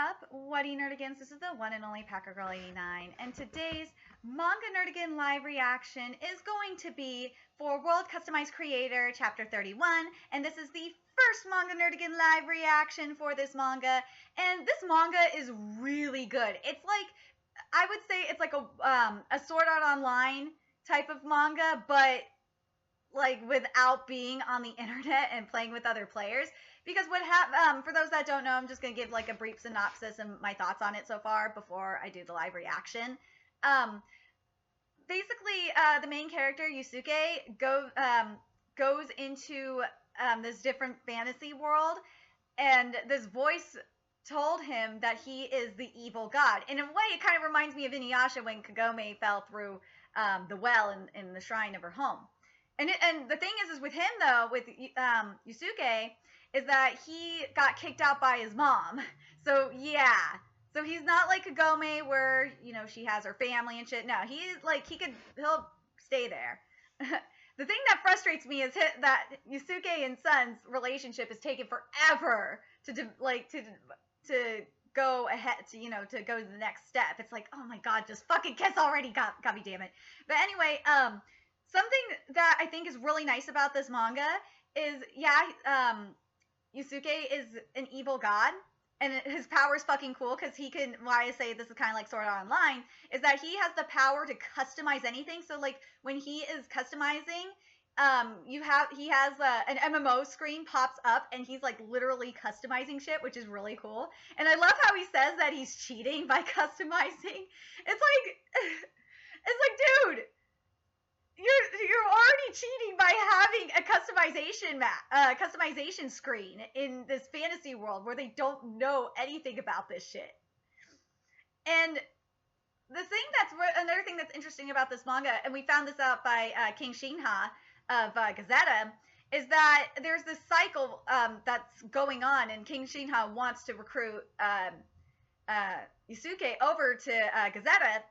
up, Whatty Nerdigans? This is the one and only Packer Girl 89, and today's Manga Nerdigan live reaction is going to be for World Customized Creator Chapter 31, and this is the first Manga Nerdigan live reaction for this manga, and this manga is really good. It's like, I would say it's like a Sword Art Online type of manga, but like without being on the internet and playing with other players. Because for those that don't know, I'm just gonna give like a brief synopsis and my thoughts on it so far before I do the live reaction. Basically, the main character Yusuke goes into this different fantasy world, and this voice told him that he is the evil god. In a way, it kind of reminds me of Inuyasha when Kagome fell through the well in the shrine of her home. And the thing is with him though, with Yusuke, is that he got kicked out by his mom. So yeah, so he's not like Kagome where she has her family and shit. No, he's like he'll stay there. The thing that frustrates me is that Yusuke and Sun's relationship is taking forever to go ahead to go to the next step. It's like, oh my god, just fucking kiss already, god damn it. But anyway, something that I think is really nice about this manga is, Yusuke is an evil god, and his power is fucking cool because he can, why I say this is kind of like Sword Art Online, is that he has the power to customize anything. So like when he is customizing, he has an MMO screen pops up and he's like literally customizing shit, which is really cool. And I love how he says that he's cheating by customizing. It's like, dude, you're already cheating by having a customization screen in this fantasy world where they don't know anything about this shit. And another thing that's interesting about this manga, and we found this out by King Shinha of Gazetta, is that there's this cycle that's going on, and King Shinha wants to recruit Yusuke over to Gazetta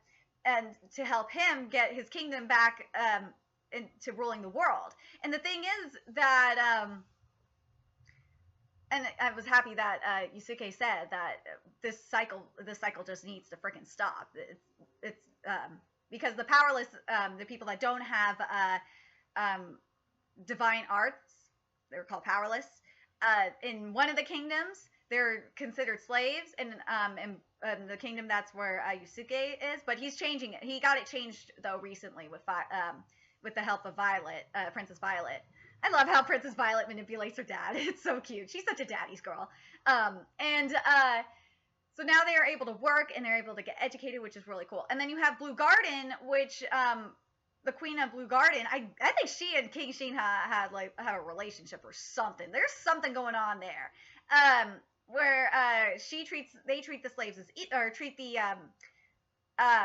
and to help him get his kingdom back into ruling the world. And the thing is that, and I was happy that Yusuke said that this cycle just needs to freaking stop. It's because the powerless, the people that don't have divine arts, they're called powerless. In one of the kingdoms, they're considered slaves, and the kingdom that's where Yusuke is, but he's changing it. He got it changed though recently with the help of Violet, Princess Violet. I love how Princess Violet manipulates her dad. It's so cute. She's such a daddy's girl. So now they are able to work and they're able to get educated, which is really cool. And then you have Blue Garden, which the Queen of Blue Garden, I think she and King Shinha have a relationship or something. There's something going on there. Where they treat the slaves treat the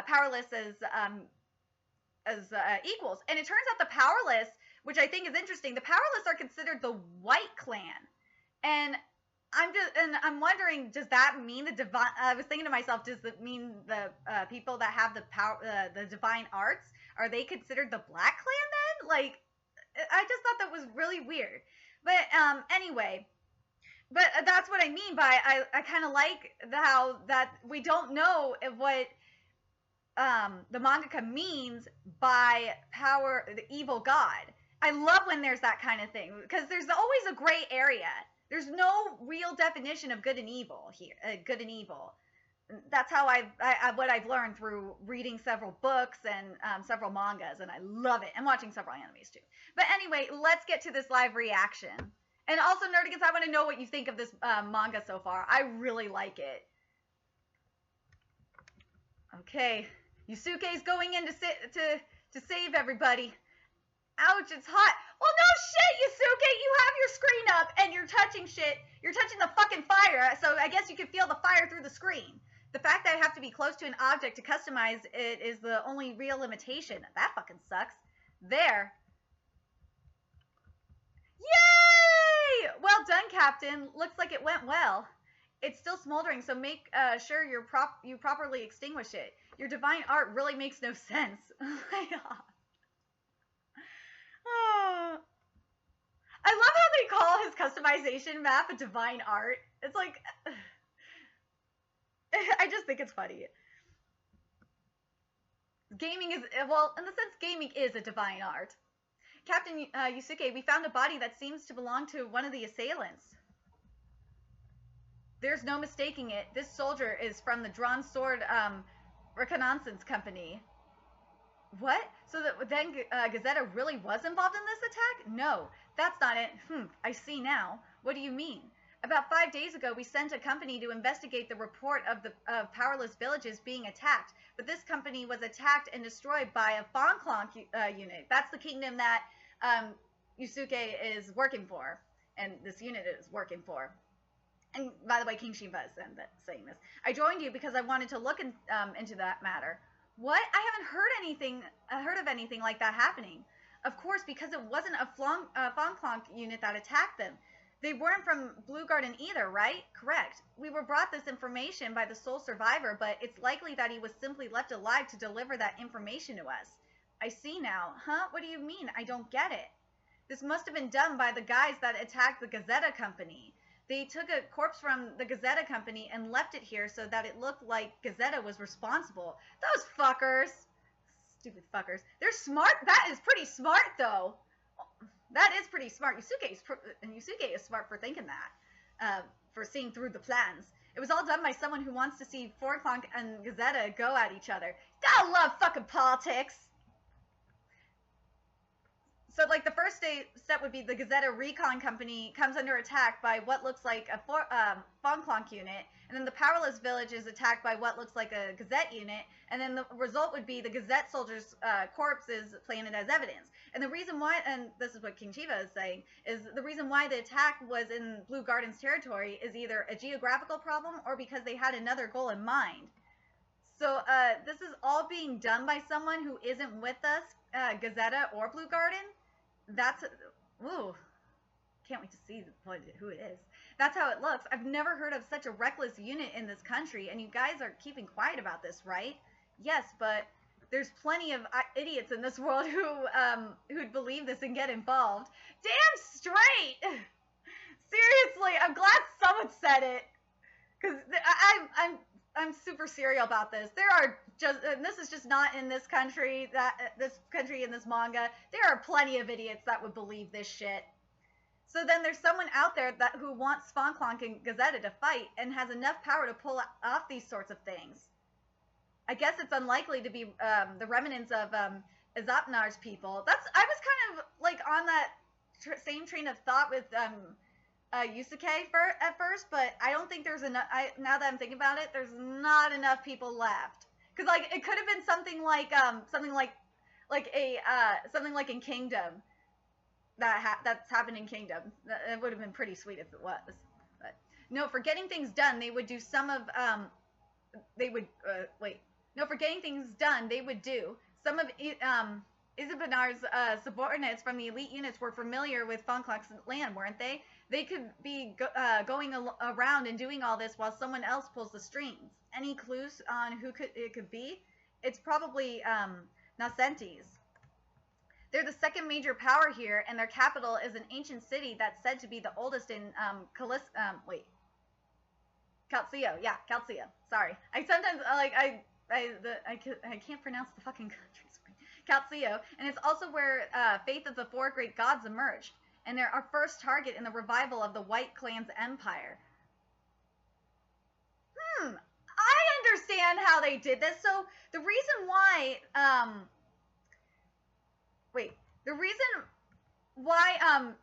powerless as equals. And it turns out the powerless, which I think is interesting, the powerless are considered the White Clan. And I'm wondering, does that mean the divine? I was thinking to myself, does it mean the people that have the power, the divine arts, are they considered the Black Clan then? Like, I just thought that was really weird. But anyway. But that's what I mean by I kind of like how that we don't know what the mangaka means by power, the evil god. I love when there's that kind of thing because there's always a gray area. There's no real definition of good and evil here. Good and evil. That's how what I've learned through reading several books and several mangas, and I love it. And watching several animes too. But anyway, let's get to this live reaction. And also, Nerdigans, I want to know what you think of this manga so far. I really like it. Okay, Yusuke's going in to save everybody. Ouch, it's hot. Well, no shit, Yusuke, you have your screen up and you're touching shit. You're touching the fucking fire, so I guess you can feel the fire through the screen. The fact that I have to be close to an object to customize it is the only real limitation. That fucking sucks. There. Yay! Well done, Captain. Looks like it went well. It's still smoldering, so make sure you properly extinguish it. Your divine art really makes no sense. Oh my god. Oh. I love how they call his customization map a divine art. It's like, think it's funny. Gaming is, well, in the sense, gaming is a divine art. Captain Yusuke, we found a body that seems to belong to one of the assailants. There's no mistaking it. This soldier is from the Drawn Sword Reconnaissance Company. What? So that then Gazetta really was involved in this attack? No, that's not it. I see now. What do you mean? About 5 days ago, we sent a company to investigate the report of the powerless villages being attacked. But this company was attacked and destroyed by a Fonklonk unit. That's the kingdom that Yusuke is working for, and this unit is working for. And by the way, King Shiva is saying this. I joined you because I wanted to look into that matter. What? I haven't heard of anything like that happening. Of course, because it wasn't a Fonklonk unit that attacked them. They weren't from Blue Garden either, right? Correct. We were brought this information by the sole survivor, but it's likely that he was simply left alive to deliver that information to us. I see now. Huh? What do you mean? I don't get it. This must have been done by the guys that attacked the Gazetta Company. They took a corpse from the Gazetta Company and left it here so that it looked like Gazetta was responsible. Those fuckers. Stupid fuckers. They're smart. That is pretty smart, though. That is pretty smart. Yusuke is smart for thinking that, for seeing through the plans. It was all done by someone who wants to see Fonklonk and Gazetta go at each other. Gotta love fucking politics. So, like, the first step would be the Gazetta Recon Company comes under attack by what looks like a Fonklonk unit, and then the Powerless Village is attacked by what looks like a Gazette unit, and then the result would be the Gazette soldiers' corpses planted as evidence. And the reason why, and this is what King Shiva is saying, is the reason why the attack was in Blue Garden's territory is either a geographical problem or because they had another goal in mind. So, this is all being done by someone who isn't with us, Gazetta or Blue Garden. That's, ooh, can't wait to see who it is. That's how it looks. I've never heard of such a reckless unit in this country, and you guys are keeping quiet about this, right? Yes, but there's plenty of idiots in this world who'd believe this and get involved. Damn straight! Seriously, I'm glad someone said it, because I'm super serial about this. There are just, and this is just not in this country, in this manga. There are plenty of idiots that would believe this shit. So then there's someone out there who wants Fonklonk and Gazetta to fight and has enough power to pull off these sorts of things. I guess it's unlikely to be the remnants of Izapnar's people. I was kind of like on that same train of thought with Yusuke at first, but I don't think there's enough. Now that I'm thinking about it, there's not enough people left. Because like it could have been something like in Kingdom that's happened in Kingdom. It would have been pretty sweet if it was. But no, for getting things done, they would do some of for getting things done, they would do some of Izabinar's subordinates from the elite units were familiar with Fonklonk's land, weren't they? They could be going around and doing all this while someone else pulls the strings. Any clues on who it could be? It's probably Nascentes. They're the second major power here, and their capital is an ancient city that's said to be the oldest in Calcio. Yeah, Calcio. Sorry. I sometimes I can't pronounce the fucking country's name. Calcio, and it's also where faith of the four great gods emerged, and they're our first target in the revival of the White Clan's empire. I understand how they did this. So the reason why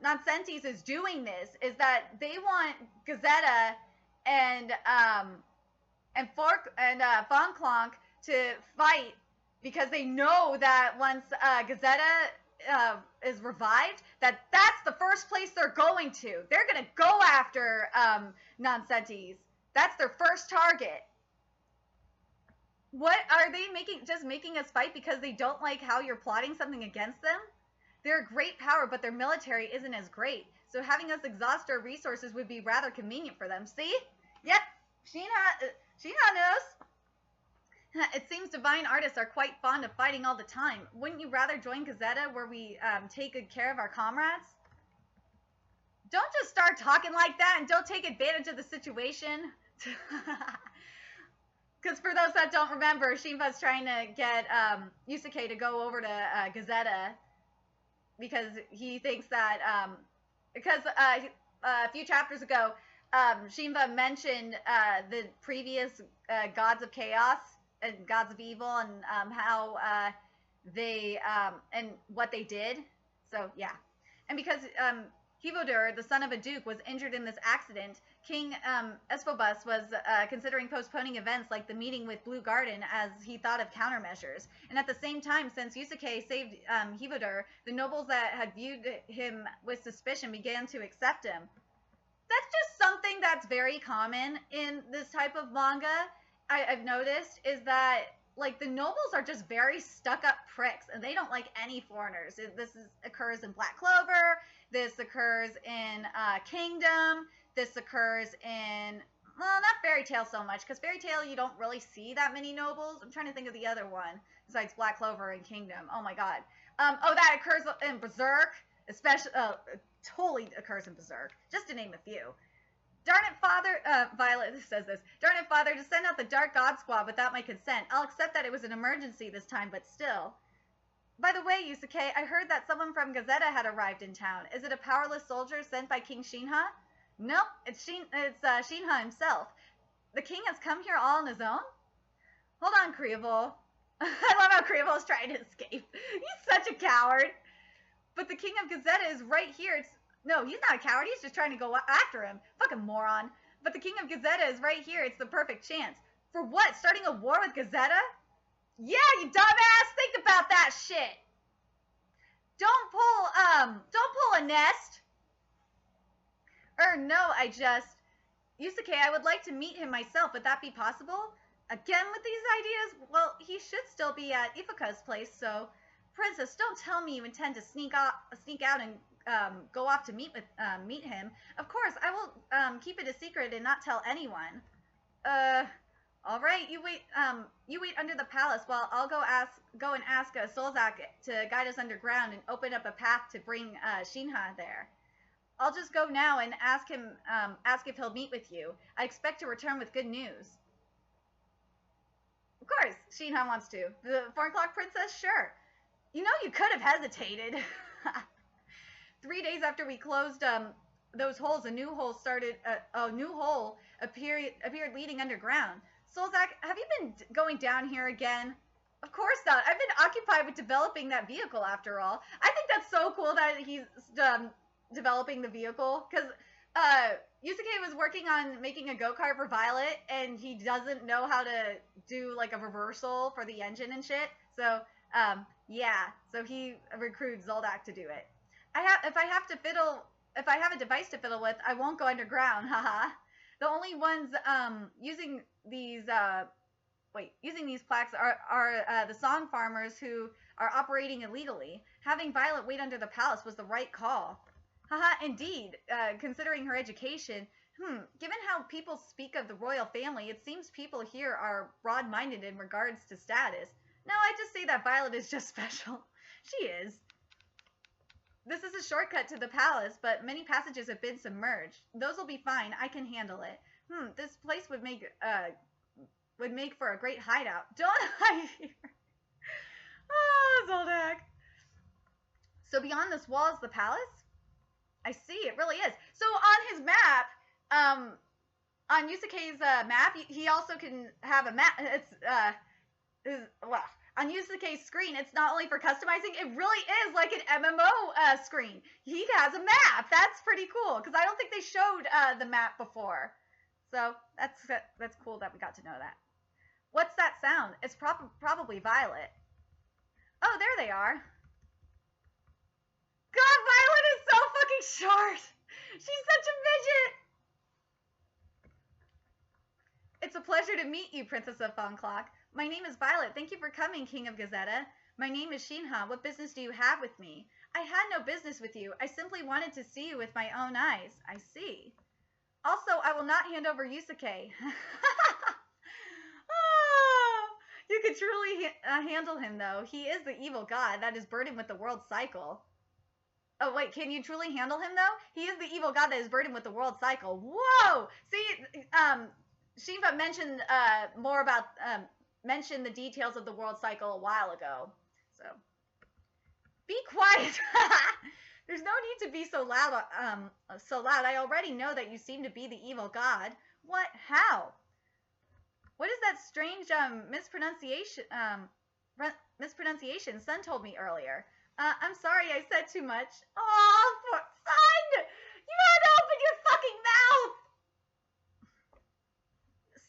Nascentes is doing this is that they want Gazetta and Fonklonk to fight because they know that once Gazetta is revived, that's the first place they're going to. They're gonna go after Nascentes. That's their first target. What are they making us fight because they don't like how you're plotting something against them? They're a great power, but their military isn't as great. So having us exhaust our resources would be rather convenient for them. See? Yep. Shiina knows. It seems divine artists are quite fond of fighting all the time. Wouldn't you rather join Gazetta where we take good care of our comrades? Don't just start talking like that and don't take advantage of the situation. Because for those that don't remember, Shinfa's trying to get Yusuke to go over to Gazetta because he thinks that because a few chapters ago, Shinfa mentioned the previous gods of chaos and gods of evil and how they and what they did. So yeah, and because Hivodur, the son of a duke, was injured in this accident, King Esphobus was considering postponing events like the meeting with Blue Garden as he thought of countermeasures. And at the same time, since Yusuke saved Hivodur, the nobles that had viewed him with suspicion began to accept him. That's just something that's very common in this type of manga. I've noticed is that like the nobles are just very stuck-up pricks, and they don't like any foreigners. Occurs in Black Clover. This occurs in Kingdom. This occurs in, well, not Fairy Tail so much, because Fairy Tail you don't really see that many nobles. I'm trying to think of the other one besides Black Clover and Kingdom. Oh my god. That occurs in Berserk, especially. Totally occurs in Berserk, just to name a few. Darn it, Father, Violet says this. Darn it, Father, to send out the Dark God Squad without my consent. I'll accept that it was an emergency this time, but still. By the way, Yusuke, I heard that someone from Gazetta had arrived in town. Is it a powerless soldier sent by King Shinha? Nope, it's Shinha himself. The king has come here all on his own? Hold on, Krievil. I love how Krievil is trying to escape. He's such a coward. But the king of Gazetta is right here. No, he's not a coward. He's just trying to go after him. Fucking moron. But the king of Gazetta is right here. It's the perfect chance. For what? Starting a war with Gazetta? Yeah, you dumbass. Think about that shit. Don't pull a nest. Yusuke, I would like to meet him myself. Would that be possible? Again with these ideas? Well, he should still be at Ifuka's place, so... Princess, don't tell me you intend to sneak out and go off to meet him. Of course, I will keep it a secret and not tell anyone. All right, you wait under the palace while I'll go and ask Solzak to guide us underground and open up a path to bring Shinha there. I'll just go now and ask if he'll meet with you. I expect to return with good news. Of course, Shinha wants to. The 4 o'clock princess, sure. You know, you could have hesitated. 3 days after we closed those holes, a new hole appeared leading underground. Solzak, have you been going down here again? Of course not. I've been occupied with developing that vehicle after all. I think that's so cool that he's developing the vehicle, because Yusuke was working on making a go-kart for Violet, and he doesn't know how to do like a reversal for the engine and shit. So yeah, so he recruits Zoldak to do it. If I have a device to fiddle with, I won't go underground, haha. The only ones using these plaques are the song farmers who are operating illegally. Having Violet wait under the palace was the right call. Haha, indeed. Considering her education, given how people speak of the royal family, it seems people here are broad-minded in regards to status. No, I just say that Violet is just special. She is. This is a shortcut to the palace, but many passages have been submerged. Those will be fine. I can handle it. This place would make for a great hideout. Don't hide here. Oh, Zoldak. So beyond this wall is the palace? I see, it really is. So on his map, on Yusuke's map, he also can have a map. On Yusuke's screen, it's not only for customizing, it really is like an MMO screen. He has a map. That's pretty cool, because I don't think they showed the map before. So that's cool that we got to know that. What's that sound? It's probably Violet. Oh, there they are. God, Violet is so fucking short. She's such a midget. It's a pleasure to meet you, Princess of Fongclock. My name is Violet. Thank you for coming, King of Gazetta. My name is Shinha. What business do you have with me? I had no business with you. I simply wanted to see you with my own eyes. I see. Also, I will not hand over Yusuke. Oh, you could truly handle him, though. He is the evil god that is burdened with the world cycle. Oh, wait, can you truly handle him, though? He is the evil god that is burdened with the world cycle. Whoa! See, Shiva mentioned more about mentioned the details of the world cycle a while ago. So be quiet. There's no need to be so loud. So loud. I already know that you seem to be the evil god. What? How? What is that strange mispronunciation? Mispronunciation. Son told me earlier. I'm sorry, I said too much. Oh, son! You had to open your fucking mouth.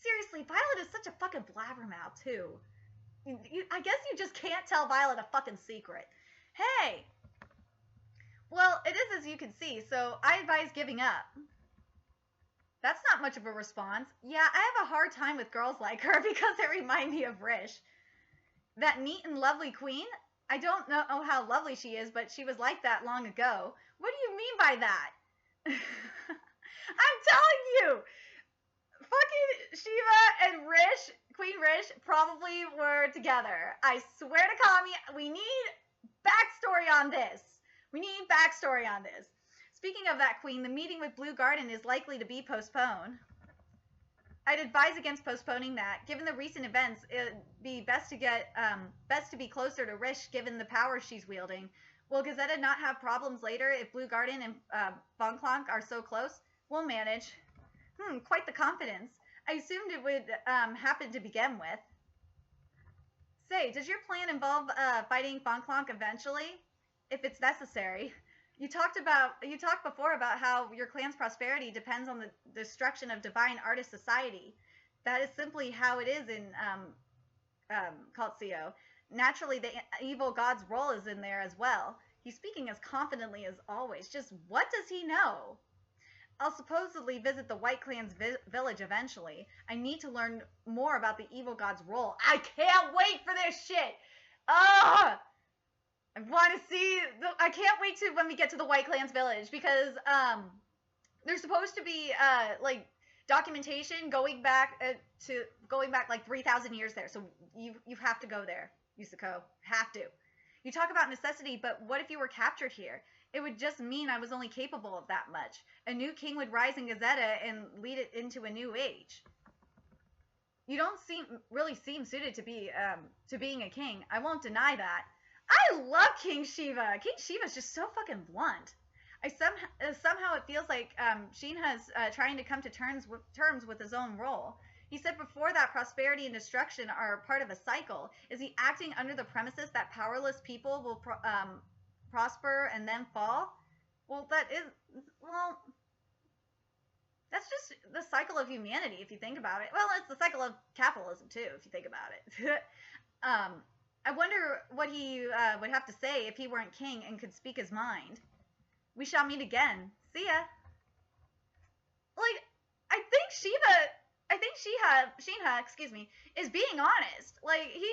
Seriously, Violet is such a fucking blabbermouth too. I guess you just can't tell Violet a fucking secret. Hey. Well, it is as you can see, so I advise giving up. That's not much of a response. Yeah, I have a hard time with girls like her because they remind me of Rish. That neat and lovely queen? I don't know how lovely she is, but she was like that long ago. What do you mean by that? I'm telling you! Fucking Shiva and Rish, Queen Rish, probably were together. I swear to Kami, we need backstory on this. We need backstory on this. Speaking of that queen, the meeting with Blue Garden is likely to be postponed. I'd advise against postponing that. Given the recent events, it'd be best to be closer to Rish, given the power she's wielding. Will Gazetta not have problems later if Blue Garden and Von Clonk are so close? We'll manage. Quite the confidence. I assumed it would happen to begin with. Say, does your plan involve fighting Von Clonk eventually? If it's necessary. You talked before about how your clan's prosperity depends on the destruction of divine artist society. That is simply how it is in Kaltsio. Naturally, the evil god's role is in there as well. He's speaking as confidently as always. Just what does he know? I'll supposedly visit the White Clan's village eventually. I need to learn more about the evil god's role. I can't wait for this shit! Ugh! I want to see. I can't wait to when we get to the White Clan's village because there's supposed to be like documentation going back like 3,000 years there. So you have to go there, Yusuko. Have to. You talk about necessity, but what if you were captured here? It would just mean I was only capable of that much. A new king would rise in Gazetta and lead it into a new age. You don't really seem suited to being a king. I won't deny that. I love King Shiva. King Shiva's just so fucking blunt. Somehow it feels like Shinha's trying to come to terms with his own role. He said before that prosperity and destruction are part of a cycle. Is he acting under the premises that powerless people will prosper and then fall? Well, that's just the cycle of humanity if you think about it. Well, it's the cycle of capitalism too if you think about it. I wonder what he would have to say if he weren't king and could speak his mind. We shall meet again. See ya. Like, I think Shinha, excuse me, is being honest. Like, he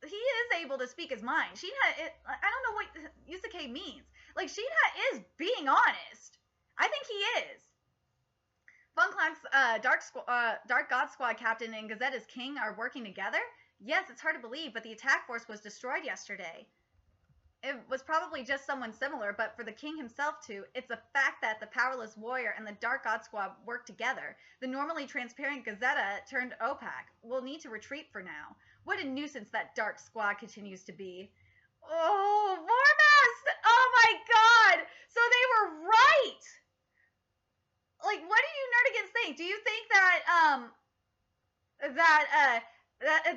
is able to speak his mind. Shinha, I don't know what Yusuke means. Like, Shinha is being honest. I think he is. Von Clank's Dark God Squad captain and Gazetta's king are working together? Yes, it's hard to believe, but the attack force was destroyed yesterday. It was probably just someone similar, but for the king himself to, it's a fact that the powerless warrior and the Dark God Squad work together. The normally transparent Gazetta turned opaque. We'll need to retreat for now. What a nuisance that Dark Squad continues to be. Oh, Vormast! Oh my god! So they were right! Like, what do you nerdigans think? Do you think that,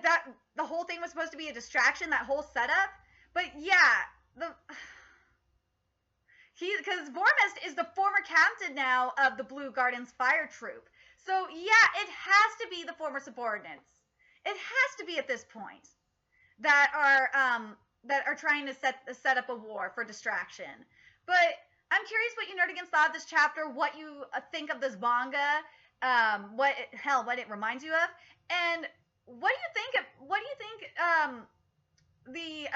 that the whole thing was supposed to be a distraction, that whole setup? But yeah, because Vormest is the former captain now of the Blue Gardens fire troop. So yeah, it has to be the former subordinates. It has to be at this point that are trying to set up a war for distraction. But I'm curious what you nerdigans thought of this chapter, what you think of this manga, what it reminds you of, and what do you think the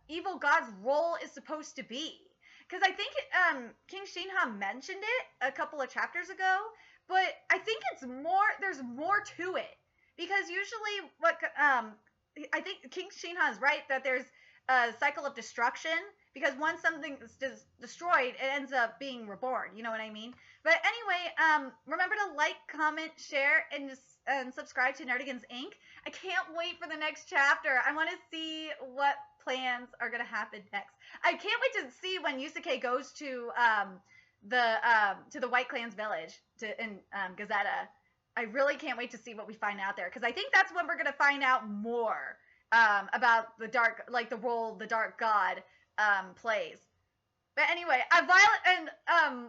evil god's role is supposed to be? Because I think King Shinha mentioned it a couple of chapters ago, but I think there's more to it. Because usually I think King Shinha is right that there's a cycle of destruction, because once something is destroyed, it ends up being reborn, you know what I mean? But anyway, remember to like, comment, share, and just and subscribe to Nerdigans Inc. I can't wait for the next chapter. I want to see what plans are going to happen next. I can't wait to see when Yusuke goes to the White Clan's village in Gazetta. I really can't wait to see what we find out there, because I think that's when we're going to find out more about the dark, like the role the Dark God plays. But anyway, Violet, and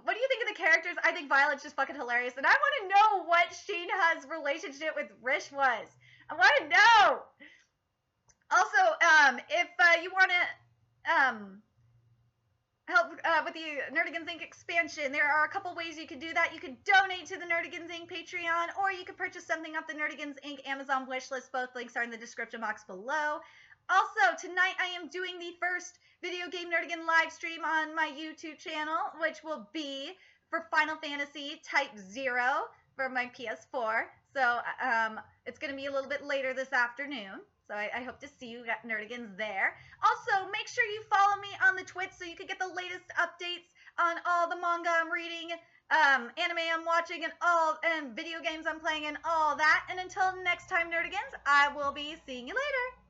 what do you think of the characters? I think Violet's just fucking hilarious, and I want to know what Shinha's relationship with Rish was. I want to know. Also, if you want to help with the Nerdigans Inc. expansion, there are a couple ways you can do that. You can donate to the Nerdigans Inc. Patreon, or you can purchase something off the Nerdigans Inc. Amazon wishlist. Both links are in the description box below. Also, tonight I am doing the first Video Game Nerdigan live stream on my YouTube channel, which will be for Final Fantasy Type 0 for my PS4. So it's going to be a little bit later this afternoon. So I hope to see you Nerdigans there. Also, make sure you follow me on the Twitch so you can get the latest updates on all the manga I'm reading, anime I'm watching, and video games I'm playing, and all that. And until next time, Nerdigans, I will be seeing you later.